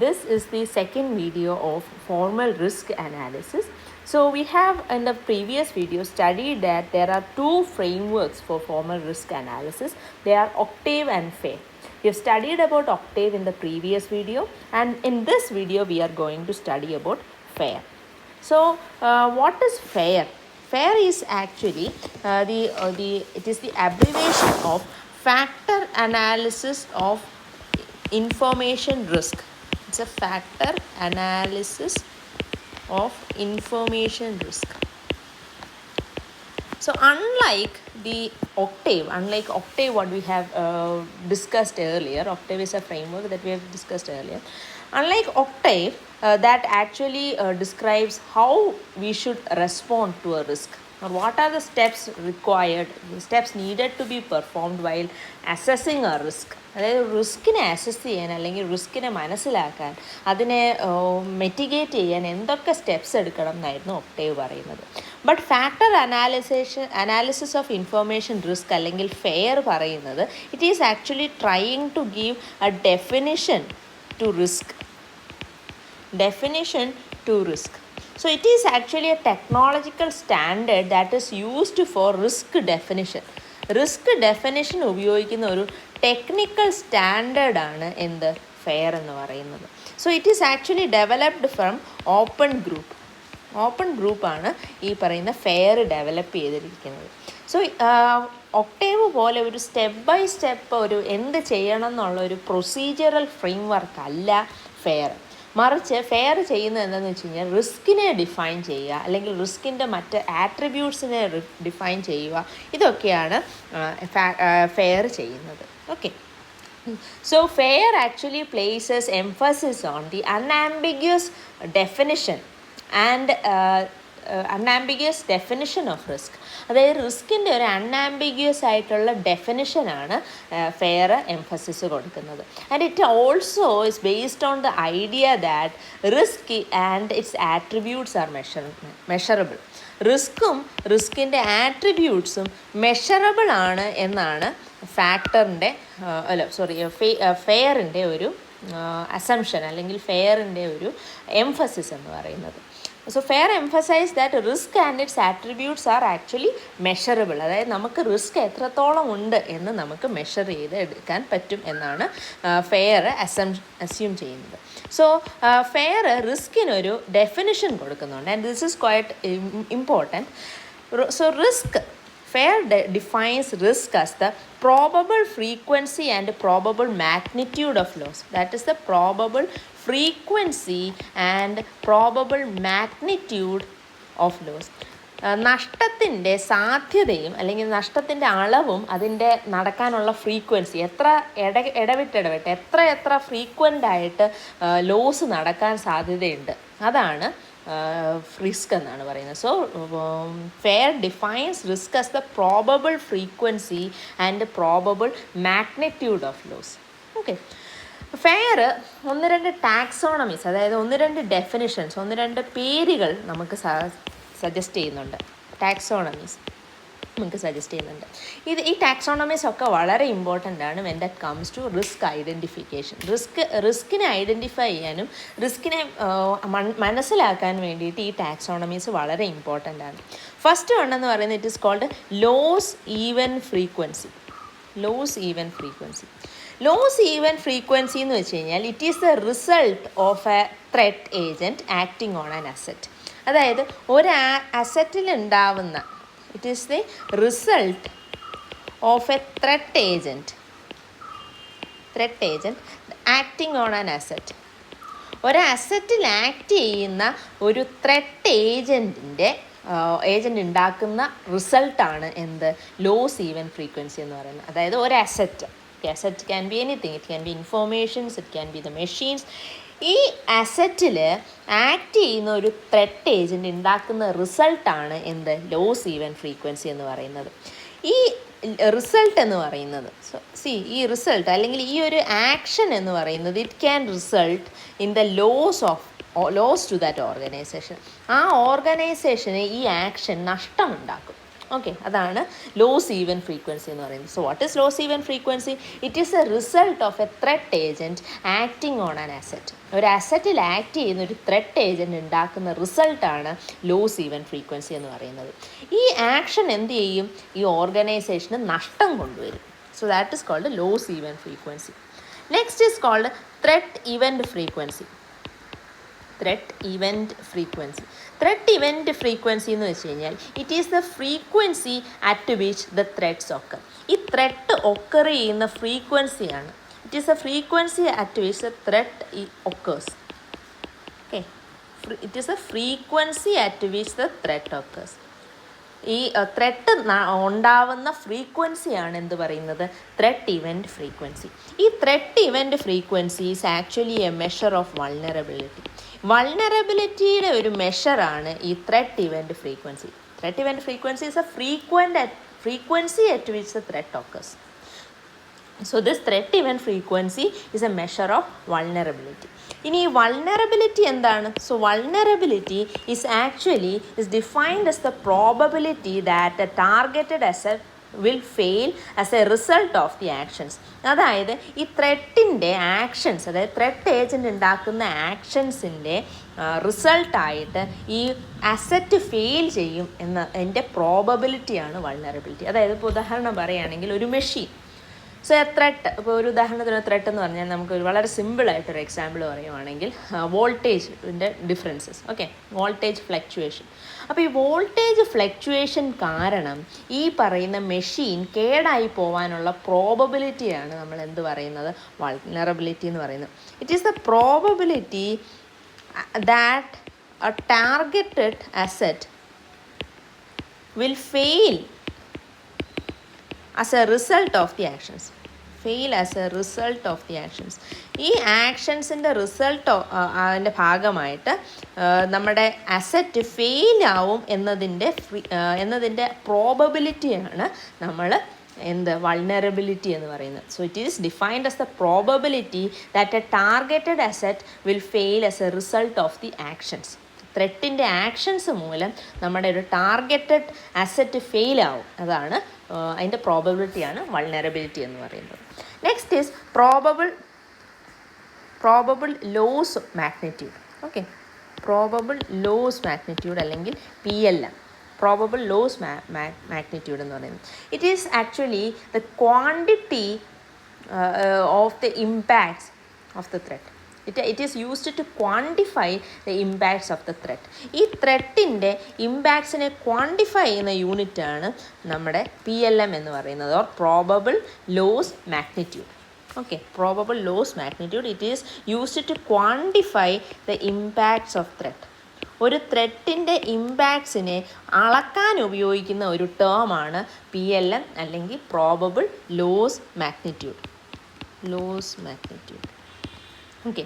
This is the second video of formal risk analysis. So we have in the previous video studied that there are two frameworks for formal risk analysis. They are Octave and FAIR. We have studied about Octave in the previous video, and in this video we are going to study about FAIR. So what is FAIR? FAIR is actually it is the abbreviation of factor analysis of information risk. It's a factor analysis of information risk. So unlike Octave what we have discussed earlier, Octave is a framework that we have discussed earlier. Unlike Octave, that actually describes how we should respond to a risk, or what are the steps required, the steps needed to be performed while assessing a risk. അതായത് റിസ്കിനെ assess ചെയ്യാൻ അല്ലെങ്കിൽ റിസ്കിനെ മനസ്സിലാക്കാൻ, അതിനെ മെറ്റിഗേറ്റ് ചെയ്യാൻ എന്തൊക്കെ steps എടുക്കണം എന്നായിരുന്നു OCTAVE പറയുന്നത്. But factor analysis of information risk അല്ലെങ്കിൽ ഫെയർ പറയുന്നത് it is actually trying to give a definition to risk. So it is actually a technological standard that is used for risk definition. Risk definition ഉപയോഗിക്കുന്ന ഒരു technical സ്റ്റാൻഡേർഡാണ് എന്ത് fair എന്ന് പറയുന്നത്. So it is actually developed from open ഗ്രൂപ്പാണ് ഈ പറയുന്ന fair develop ചെയ്തിരിക്കുന്നത്. So Octave പോലെ ഒരു സ്റ്റെപ്പ് ബൈ സ്റ്റെപ്പ് ഒരു എന്ത് ചെയ്യണം എന്നുള്ള ഒരു പ്രൊസീജിയറൽ ഫ്രെയിം വർക്ക് അല്ല ഫെയർ. മറിച്ച് ഫെയർ ചെയ്യുന്നത് എന്താണെന്ന് വെച്ച് കഴിഞ്ഞാൽ റിസ്കിനെ ഡിഫൈൻ ചെയ്യുക, അല്ലെങ്കിൽ റിസ്കിൻ്റെ മറ്റ് ആട്രിബ്യൂട്ട്സിനെ ഡിഫൈൻ ചെയ്യുക. ഇതൊക്കെയാണ് ഫെയർ ചെയ്യുന്നത്. Okay, so FAIR actually places emphasis on the unambiguous definition and unambiguous definition of risk. അതായത് റിസ്കിൻ്റെ ഒരു അൺആംബിഗ്യസ് ആയിട്ടുള്ള ഡെഫിനിഷനാണ് ഫെയർ എംഫസിസ് കൊടുക്കുന്നത്. And it also is based on the idea that risk and its attributes are measurable. റിസ്കിൻ്റെ ആട്രിബ്യൂട്ട്സും measurable ആണ് എന്നാണ് ഫെയറിൻ്റെ ഒരു അസംഷൻ അല്ലെങ്കിൽ ഫെയറിൻ്റെ ഒരു എംഫസിസ് എന്ന് പറയുന്നത്. So FAIR emphasize that risk and its attributes are actually measurable. അതായത് നമുക്ക് റിസ്ക് എത്രത്തോളം ഉണ്ട് എന്ന് നമുക്ക് മെഷർ ചെയ്ത് എടുക്കാൻ പറ്റും എന്നാണ് ഫെയർ അസ്യൂം ചെയ്യുന്നത്. സോ ഫെയർ റിസ്കിനൊരു ഡെഫിനിഷൻ കൊടുക്കുന്നുണ്ട്, and this is quite important. So FAIR defines risk as the probable frequency and probable magnitude of loss. That is the probable frequency and probable magnitude of loss. നഷ്ടത്തിൻ്റെ സാധ്യതയും അല്ലെങ്കിൽ നഷ്ടത്തിൻ്റെ അളവും അതിൻ്റെ നടക്കാനുള്ള frequency, എത്ര ഇടവിട്ട് എത്ര frequent ആയിട്ട് ലോസ് നടക്കാൻ സാധ്യതയുണ്ട്, അതാണ് റിസ്ക് എന്നാണ് പറയുന്നത്. So FAIR defines risk as the probable frequency and probable magnitude of loss. Okay, FAIR ഒന്ന് രണ്ട് ടാക്സോണമീസ്, അതായത് ഒന്ന് രണ്ട് ഡെഫിനിഷൻസ്, ഒന്ന് രണ്ട് പേരുകൾ നമുക്ക് സജസ്റ്റ് ചെയ്യുന്നുണ്ട്. ടാക്സോണമീസ് നമുക്ക് സജസ്റ്റ് ചെയ്യുന്നുണ്ട്. ഈ ടാക്സോണമീസ് ഒക്കെ വളരെ ഇമ്പോർട്ടൻ്റ് ആണ് when that comes to risk identification. റിസ്കിനെ ഐഡൻറ്റിഫൈ ചെയ്യാനും റിസ്കിനെ മനസ്സിലാക്കാൻ വേണ്ടിയിട്ട് ഈ ടാക്സോണമീസ് വളരെ ഇമ്പോർട്ടൻ്റ് ആണ്. ഫസ്റ്റ് വൺ എന്ന് പറയുന്നത് it is called loss event frequency. Loss event frequency എന്ന് വെച്ച് കഴിഞ്ഞാൽ it is the result of a threat agent acting on an asset. അതായത് ഒരു അസറ്റിൽ ഉണ്ടാവുന്ന, it is the result of a threat agent acting on an asset. ഒരു അസറ്റിൽ act ചെയ്യുന്ന ഒരു ത്രെറ്റ് ഏജൻറ്റ് ഉണ്ടാക്കുന്ന റിസൾട്ടാണ് എന്ത് ലോസ് ഈവൻ ഫ്രീക്വൻസി എന്ന് പറയുന്നത്. അതായത് ഒരു asset can be anything, it can be informations, it can be the machines. ഈ അസറ്റിൽ ആക്ട് ചെയ്യുന്ന ഒരു ത്രെറ്റ് ഏജൻറ്റ് ഉണ്ടാക്കുന്ന റിസൾട്ടാണ് എന്ത് ലോസ് ഈവൻ ഫ്രീക്വൻസി എന്ന് പറയുന്നത്. ഈ റിസൾട്ട് എന്ന് പറയുന്നത് ഈ റിസൾട്ട് അല്ലെങ്കിൽ ഈ ഒരു ആക്ഷൻ എന്ന് പറയുന്നത് it can result in the loss to that organisation. ആ ഓർഗനൈസേഷന് ഈ ആക്ഷൻ നഷ്ടമുണ്ടാക്കും. ഓക്കെ, അതാണ് ലോസ് ഈവൻ ഫ്രീക്വൻസി എന്ന് പറയുന്നത്. So what is loss event frequency? It is a result of a threat agent acting on an asset. ഒരു അസറ്റിൽ act ചെയ്യുന്ന ഒരു ത്രെറ്റ് ഏജൻറ്റ് ഉണ്ടാക്കുന്ന റിസൾട്ടാണ് ലോസ് ഈവൻ ഫ്രീക്വൻസി എന്ന് പറയുന്നത്. ഈ ആക്ഷൻ എന്ത് ചെയ്യും? ഈ ഓർഗനൈസേഷന് നഷ്ടം കൊണ്ടുവരും. So that is called loss event frequency. Next is called threat event frequency. Threat event frequency. Threat event frequency എന്ന് വെച്ച് കഴിഞ്ഞാൽ it is the frequency at which the threats occur. ഈ ത്രെറ്റ് ഒക്കർ ചെയ്യുന്ന ഫ്രീക്വൻസിയാണ്. It is a frequency at which the threat occurs. Okay, it is a frequency at which the threat occurs. ഈ threat ഉണ്ടാവുന്ന ഫ്രീക്വൻസിയാണ് എന്ത് പറയുന്നത്? Threat event frequency. ഈ threat event frequency is actually a measure of vulnerability. വൾനറബിലിറ്റിയുടെ ഒരു മെഷറാണ് ഈ threat event frequency. Threat event frequency is a frequency at which the threat occurs. So this threat event frequency is a measure of vulnerability. ഇനി ഈ vulnerability എന്താണ്? So vulnerability is defined as the probability that a targeted asset will fail as a result of the actions. അതായത് ഈ ത്രെറ്റിൻ്റെ actions, അതായത് threat agent ഉണ്ടാക്കുന്ന ആക്ഷൻസിൻ്റെ റിസൾട്ടായിട്ട് ഈ asset fail ചെയ്യും എൻ്റെ പ്രോബബിലിറ്റിയാണ് വൾനറബിലിറ്റി. അതായത് ഇപ്പോൾ ഉദാഹരണം പറയുകയാണെങ്കിൽ ഒരു മെഷീൻ, സോ ത്രെട്ട്, ഇപ്പോൾ ഒരു ഉദാഹരണത്തിന് ത്രെട്ട് എന്ന് പറഞ്ഞാൽ നമുക്കൊരു വളരെ സിമ്പിളായിട്ടൊരു എക്സാമ്പിൾ പറയുവാണെങ്കിൽ വോൾട്ടേജിൻ്റെ ഡിഫറൻസസ്. Okay, voltage fluctuation. അപ്പോൾ ഈ വോൾട്ടേജ് ഫ്ലക്ച്വേഷൻ കാരണം ഈ പറയുന്ന മെഷീൻ കേടായി പോകാനുള്ള പ്രോബബിലിറ്റിയാണ് നമ്മൾ എന്ത് പറയുന്നത്? വൾനറബിലിറ്റി എന്ന് പറയുന്നത്. It is the probability that a targeted asset will fail as a result of the actions. Fail as a result of the actions. ഈ ആക്ഷൻസിൻ്റെ റിസൾട്ട് അതിൻ്റെ ഭാഗമായിട്ട് നമ്മുടെ അസറ്റ് ഫെയിൽ ആവും എന്നതിൻ്റെ പ്രോബബിലിറ്റിയാണ് നമ്മൾ എന്ത് വൾനറബിലിറ്റി എന്ന് പറയുന്നത്. So it is defined as the probability that a targeted asset will fail as a result of the actions. ത്രെറ്റിൻ്റെ ആക്ഷൻസ് മൂലം നമ്മുടെ ഒരു ടാർഗറ്റഡ് അസറ്റ് ഫെയിൽ ആവും. അതാണ് അതിൻ്റെ പ്രോബബിലിറ്റിയാണ് വൾനറബിലിറ്റി എന്ന് പറയുന്നത്. Next is probable loss magnitude. Okay, probable loss magnitude അല്ലെങ്കിൽ PLM, പ്രോബബിൾ ലോസ് മാഗ്നിറ്റ്യൂഡ് എന്ന് പറയുന്നത്. It is actually the quantity of the impacts of the threat. It is used to quantify the impacts of the threat. ഈ ത്രെറ്റിൻ്റെ ഇമ്പാക്ട്സിനെ quantify ചെയ്യുന്ന യൂണിറ്റാണ് നമ്മുടെ PLM എന്ന് പറയുന്നത്, or probable loss magnitude. Okay, probable loss magnitude. It is used to quantify the impacts of threat. ഒരു ത്രെറ്റിൻ്റെ ഇമ്പാക്ട്സിനെ അളക്കാൻ ഉപയോഗിക്കുന്ന ഒരു ടേമാണ് PLM അല്ലെങ്കിൽ പ്രോബബിൾ ലോസ് മാഗ്നിറ്റ്യൂഡ്. ഓക്കെ,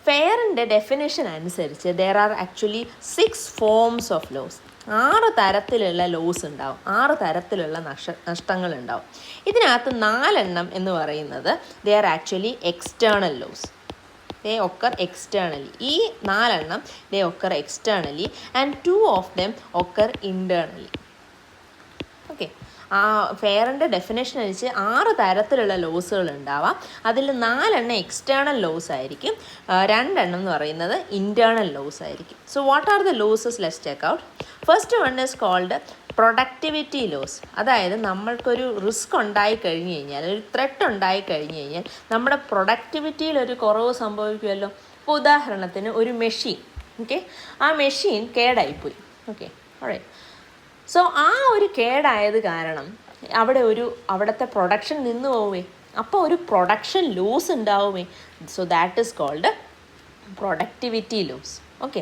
ഫെയറിൻ്റെ ഡെഫിനേഷൻ അനുസരിച്ച് there are actually 6 forms of loss. 6 തരത്തിലുള്ള ലോസ് ഉണ്ടാവും, 6 തരത്തിലുള്ള നഷ്ടങ്ങളുണ്ടാവും. ഇതിനകത്ത് 4 എന്ന് പറയുന്നത് they are actually external loss. They occur externally. ഈ 4 they occur externally and 2 of them occur internally. Okay, ഫെയറിൻ്റെ ഡെഫിനേഷൻ അനുസരിച്ച് 6 തരത്തിലുള്ള ലോസുകൾ ഉണ്ടാവാം. അതിൽ 4 എക്സ്റ്റേണൽ ലോസ് ആയിരിക്കും, 2 എന്ന് പറയുന്നത് ഇൻറ്റേർണൽ ലോസ് ആയിരിക്കും. So what are the losses? Let's check out. First one is called productivity loss. അതായത് നമ്മൾക്കൊരു റിസ്ക് ഉണ്ടായി കഴിഞ്ഞ് കഴിഞ്ഞാൽ, ഒരു ത്രെറ്റ് ഉണ്ടായി കഴിഞ്ഞ് കഴിഞ്ഞാൽ നമ്മുടെ പ്രൊഡക്ടിവിറ്റിയിൽ ഒരു കുറവ് സംഭവിക്കുമല്ലോ. ഇപ്പോൾ ഉദാഹരണത്തിന് ഒരു മെഷീൻ, ഓക്കെ, ആ മെഷീൻ കേടായിപ്പോയി. Okay, alright. സോ ആ ഒരു കേടായത് കാരണം അവിടുത്തെ പ്രൊഡക്ഷൻ നിന്ന് പോവേ, അപ്പോൾ ഒരു പ്രൊഡക്ഷൻ ലോസ് ഉണ്ടാവുമേ. So that is called productivity loss. Okay,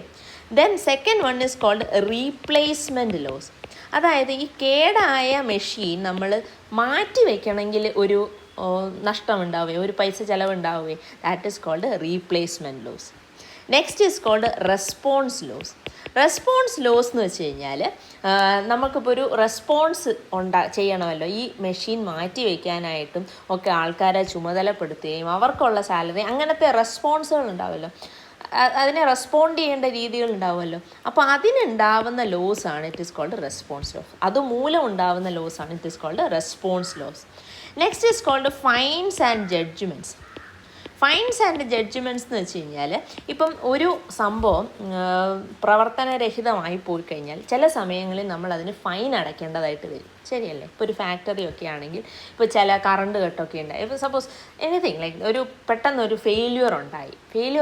then second one is called replacement loss. അതായത് ഈ കേടായ മെഷീൻ നമ്മൾ മാറ്റി വയ്ക്കണമെങ്കിൽ ഒരു നഷ്ടമുണ്ടാവുകയോ ഒരു പൈസ ചിലവുണ്ടാവുകയോ, that is called replacement loss. Next is called response loss. Response loss എന്ന് വെച്ച് കഴിഞ്ഞാൽ നമുക്കിപ്പോൾ ഒരു റെസ്പോൺസ് ചെയ്യണമല്ലോ. ഈ മെഷീൻ മാറ്റി വയ്ക്കാനായിട്ടും ഒക്കെ ആൾക്കാരെ ചുമതലപ്പെടുത്തുകയും അവർക്കുള്ള സാലറി, അങ്ങനത്തെ റെസ്പോൺസുകൾ ഉണ്ടാവുമല്ലോ. അതിനെ റെസ്പോണ്ട് ചെയ്യേണ്ട രീതികൾ ഉണ്ടാവുമല്ലോ. അപ്പോൾ അതിനുണ്ടാവുന്ന ലോസാണ് it is called response loss. അതുമൂലം ഉണ്ടാവുന്ന ലോസാണ് it is called response loss. Next is called fines and judgments. Fines and judgments എന്ന് വെച്ച് കഴിഞ്ഞാൽ, ഇപ്പം ഒരു സംഭവം പ്രവർത്തനരഹിതമായി പോയി കഴിഞ്ഞാൽ ചില സമയങ്ങളിൽ നമ്മൾ അതിന് ഫൈൻ അടയ്ക്കേണ്ടതായിട്ട് വരും, ശരിയല്ലേ? ഇപ്പോൾ ഒരു ഫാക്ടറി ഒക്കെ ആണെങ്കിൽ, ഇപ്പോൾ ചില കറണ്ട് കട്ടൊക്കെ ഉണ്ടായി, ഇപ്പോൾ സപ്പോസ് എനിത്തിങ് ലൈക്ക് ഒരു പെട്ടെന്നൊരു ഫെയില്യൂർ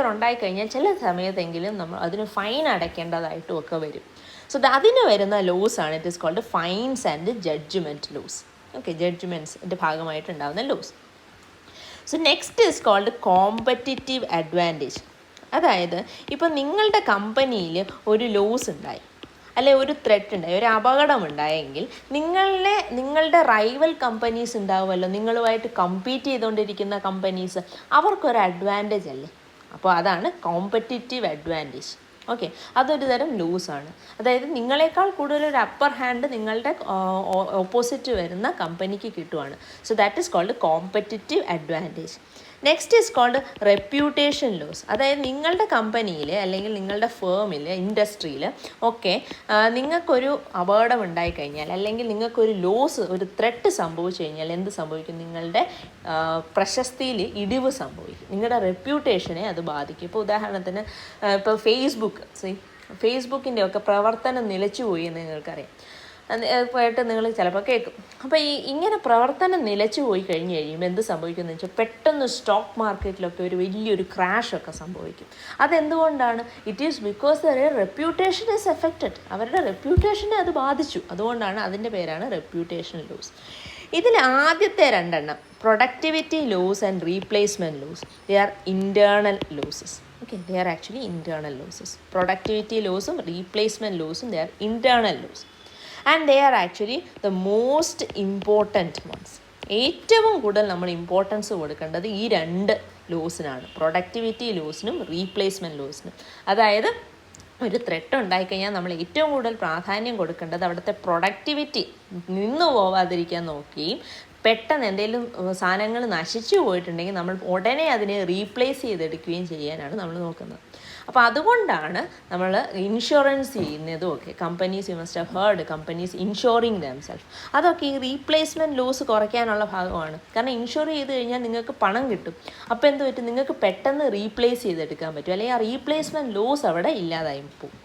ഉണ്ടായി കഴിഞ്ഞാൽ ചില സമയത്തെങ്കിലും നമ്മൾ അതിന് ഫൈൻ അടയ്ക്കേണ്ടതായിട്ടും ഒക്കെ വരും. സോ അതിന് വരുന്ന ലോസാണ് it is called fines and judgment loss. Okay, ജഡ്ജ്മെൻറ്റ്സിൻ്റെ ഭാഗമായിട്ടുണ്ടാകുന്ന loss. So next is called competitive advantage. അതായത് ഇപ്പോൾ നിങ്ങളുടെ കമ്പനിയിൽ ഒരു ലോസ് ഉണ്ടായി, അല്ലെ ഒരു ത്രെറ്റ് ഉണ്ടായി, ഒരു അപകടം ഉണ്ടായെങ്കിൽ നിങ്ങളുടെ റൈവൽ കമ്പനീസ് ഉണ്ടാവുമല്ലോ, നിങ്ങളുമായിട്ട് കമ്പീറ്റ് ചെയ്തുകൊണ്ടിരിക്കുന്ന കമ്പനീസ്, അവർക്കൊരു അഡ്വാൻറ്റേജ് അല്ലേ? അപ്പോൾ അതാണ് കോമ്പറ്റിറ്റീവ് അഡ്വാൻറ്റേജ്. ഓക്കെ, അതൊരു തരം ലൂസാണ്. അതായത് നിങ്ങളെക്കാൾ കൂടുതലൊരു അപ്പർ ഹാൻഡ് നിങ്ങളുടെ ഓപ്പോസിറ്റ് വരുന്ന കമ്പനിക്ക് കിട്ടുവാണ്. So that is called competitive advantage. Next is called reputation loss. അതായത് നിങ്ങളുടെ കമ്പനിയിൽ അല്ലെങ്കിൽ നിങ്ങളുടെ ഫേമിൽ, ഇൻഡസ്ട്രിയിൽ ഒക്കെ നിങ്ങൾക്കൊരു അപകടം ഉണ്ടായിക്കഴിഞ്ഞാൽ അല്ലെങ്കിൽ നിങ്ങൾക്കൊരു ലോസ്, ഒരു ത്രെട്ട് സംഭവിച്ചു കഴിഞ്ഞാൽ എന്ത് സംഭവിക്കും? നിങ്ങളുടെ പ്രശസ്തിയിൽ ഇടിവ് സംഭവിക്കും, നിങ്ങളുടെ റെപ്യൂട്ടേഷനെ അത് ബാധിക്കും. ഇപ്പോൾ ഉദാഹരണത്തിന് ഇപ്പോൾ ഫേസ്ബുക്കിൻ്റെ ഒക്കെ പ്രവർത്തനം നിലച്ചുപോയി എന്ന് നിങ്ങൾക്കറിയാം, പോയിട്ട് നിങ്ങൾ ചിലപ്പോൾ കേൾക്കും. അപ്പോൾ ഇങ്ങനെ പ്രവർത്തനം നിലച്ചു പോയി കഴിഞ്ഞ് കഴിയുമ്പോൾ എന്ത് സംഭവിക്കുമെന്ന് വെച്ചാൽ പെട്ടെന്ന് സ്റ്റോക്ക് മാർക്കറ്റിലൊക്കെ ഒരു വലിയൊരു ക്രാഷൊക്കെ സംഭവിക്കും. അതെന്തുകൊണ്ടാണ്? It is because their reputation is affected. അവരുടെ റെപ്യൂട്ടേഷനെ അത് ബാധിച്ചു. അതുകൊണ്ടാണ്, അതിൻ്റെ പേരാണ് റെപ്യൂട്ടേഷൻ ലോസ്. ഇതിൽ ആദ്യത്തെ രണ്ടെണ്ണം, productivity loss and replacement loss, they are internal losses. Okay, they are actually internal losses. Productivity ലോസും റീപ്ലേസ്മെൻറ്റ് ലോസും they are internal loss. And they are actually the most important ones. ഏറ്റവും കൂടുതൽ നമ്മൾ importance കൊടുക്കേണ്ടത് ഈ രണ്ട് ലോസിനാണ്, പ്രൊഡക്ടിവിറ്റി ലോസിനും റീപ്ലേസ്മെൻറ്റ് ലോസിനും. അതായത് ഒരു ത്രെട്ട് ഉണ്ടായിക്കഴിഞ്ഞാൽ നമ്മൾ ഏറ്റവും കൂടുതൽ പ്രാധാന്യം കൊടുക്കേണ്ടത് അവിടുത്തെ പ്രൊഡക്ടിവിറ്റി നിന്നു പോവാതിരിക്കാൻ നോക്കുകയും പെട്ടെന്ന് എന്തെങ്കിലും സാധനങ്ങൾ നശിച്ചു പോയിട്ടുണ്ടെങ്കിൽ നമ്മൾ ഉടനെ അതിനെ റീപ്ലേസ് ചെയ്തെടുക്കുകയും ചെയ്യാനാണ് നമ്മൾ നോക്കുന്നത്. അപ്പോൾ അതുകൊണ്ടാണ് നമ്മൾ ഇൻഷുറൻസ് ചെയ്യുന്നതും ഒക്കെ. Companies, you must have heard companies ensuring themself. അതൊക്കെ ഈ റീപ്ലേസ്മെൻറ്റ് ലോസ് കുറയ്ക്കാനുള്ള ഭാഗമാണ്. കാരണം ഇൻഷുർ ചെയ്ത് കഴിഞ്ഞാൽ നിങ്ങൾക്ക് പണം കിട്ടും. അപ്പോൾ എന്ത് പറ്റും? നിങ്ങൾക്ക് പെട്ടെന്ന് റീപ്ലേസ് ചെയ്തെടുക്കാൻ പറ്റും, അല്ലെങ്കിൽ ആ റീപ്ലേസ്മെൻറ്റ് ലോസ് അവിടെ ഇല്ലാതായി പോകും.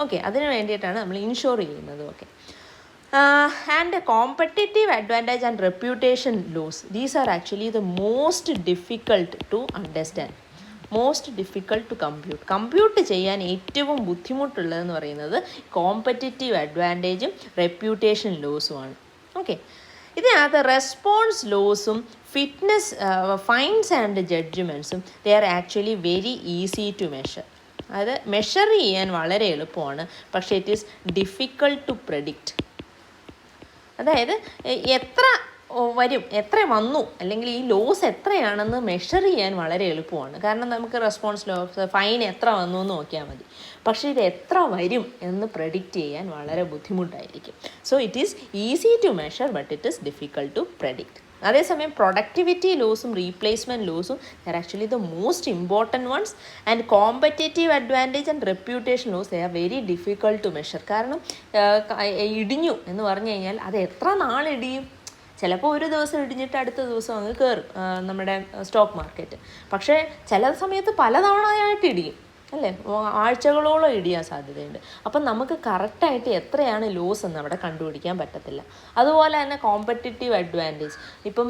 ഓക്കെ, അതിന് വേണ്ടിയിട്ടാണ് നമ്മൾ ഇൻഷുർ ചെയ്യുന്നതും ഒക്കെ. And competitive advantage and reputation loss, these are actually the most difficult to understand, most difficult to compute ചെയ്യാൻ ഏറ്റവും ബുദ്ധിമുട്ടുള്ളതെന്ന് പറയുന്നത് കോമ്പറ്റിറ്റീവ് അഡ്വാൻറ്റേജും റെപ്യൂട്ടേഷൻ ലോസുമാണ്. ഓക്കെ, ഇതിനകത്ത് റെസ്പോൺസ് ലോസും ഫിറ്റ്നസ് ഫൈൻസ് ആൻഡ് ജഡ്ജ്മെൻറ്റ്സും they are actually very easy to measure. അത് മെഷർ ചെയ്യാൻ വളരെ എളുപ്പമാണ്, പക്ഷേ it is difficult to predict. അതായത് എത്ര വരും, എത്ര വന്നു, അല്ലെങ്കിൽ ഈ ലോസ് എത്രയാണെന്ന് മെഷർ ചെയ്യാൻ വളരെ എളുപ്പമാണ്. കാരണം നമുക്ക് റെസ്പോൺസ് ലോസ്, ഫൈൻ എത്ര വന്നു എന്ന് നോക്കിയാൽ മതി. പക്ഷേ ഇത് എത്ര വരും എന്ന് പ്രെഡിക്റ്റ് ചെയ്യാൻ വളരെ ബുദ്ധിമുട്ടായിരിക്കും. So it is easy to measure but it is difficult to predict. അതേസമയം പ്രൊഡക്ടിവിറ്റി ലോസും റീപ്ലേസ്മെൻറ്റ് ലോസും they're actually the most important ones. And competitive advantage and reputation loss they are very difficult to measure. കാരണം ഇടിഞ്ഞു എന്ന് പറഞ്ഞു കഴിഞ്ഞാൽ അത് എത്ര നാളിടിയും? ചിലപ്പോൾ ഒരു ദിവസം ഇടിഞ്ഞിട്ട് അടുത്ത ദിവസം അങ്ങ് കയറും നമ്മുടെ സ്റ്റോക്ക് മാർക്കറ്റ്. പക്ഷേ ചില സമയത്ത് പലതവണയായിട്ട് ഇടിയും, അല്ലേ? ആഴ്ചകളോളം ഇടിയാൻ സാധ്യതയുണ്ട്. അപ്പം നമുക്ക് കറക്റ്റായിട്ട് എത്രയാണ് ലോസ് എന്ന് അവിടെ കണ്ടുപിടിക്കാൻ പറ്റത്തില്ല. അതുപോലെ തന്നെ കോമ്പറ്റിറ്റീവ് അഡ്വാൻറ്റേജ്, ഇപ്പം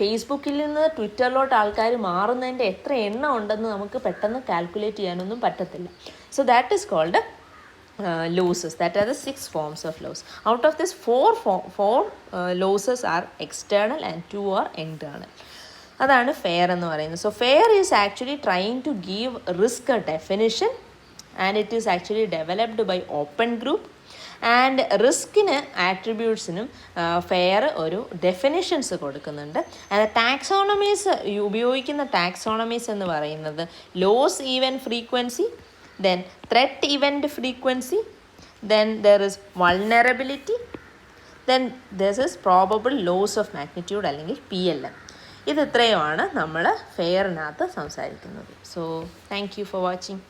ഫേസ്ബുക്കിൽ നിന്ന് ട്വിറ്ററിലോട്ട് ആൾക്കാർ മാറുന്നതിൻ്റെ എത്ര എണ്ണം ഉണ്ടെന്ന് നമുക്ക് പെട്ടെന്ന് കാൽക്കുലേറ്റ് ചെയ്യാനൊന്നും പറ്റത്തില്ല. So that is called losses. That are the 6 forms of loss. Out of this, four losses are external and 2 are internal. അതാണ് ഫെയർ എന്ന് പറയുന്നത്. So FAIR is actually trying to give risk a definition and it is actually developed by Open Group. And റിസ്കിന് ആട്രിബ്യൂട്ട്സിനും FAIR ഒരു definitions കൊടുക്കുന്നുണ്ട്. And taxonomies ഉപയോഗിക്കുന്ന taxonomies എന്ന് പറയുന്നത് loss event frequency, then threat event frequency, then there is vulnerability, then this is probable loss of magnitude അല്ലെങ്കിൽ PLM. ഇത് ഇത്രയുമാണ് നമ്മൾ ഫെയറിനകത്ത് സംസാരിക്കുന്നത്. So thank you for watching.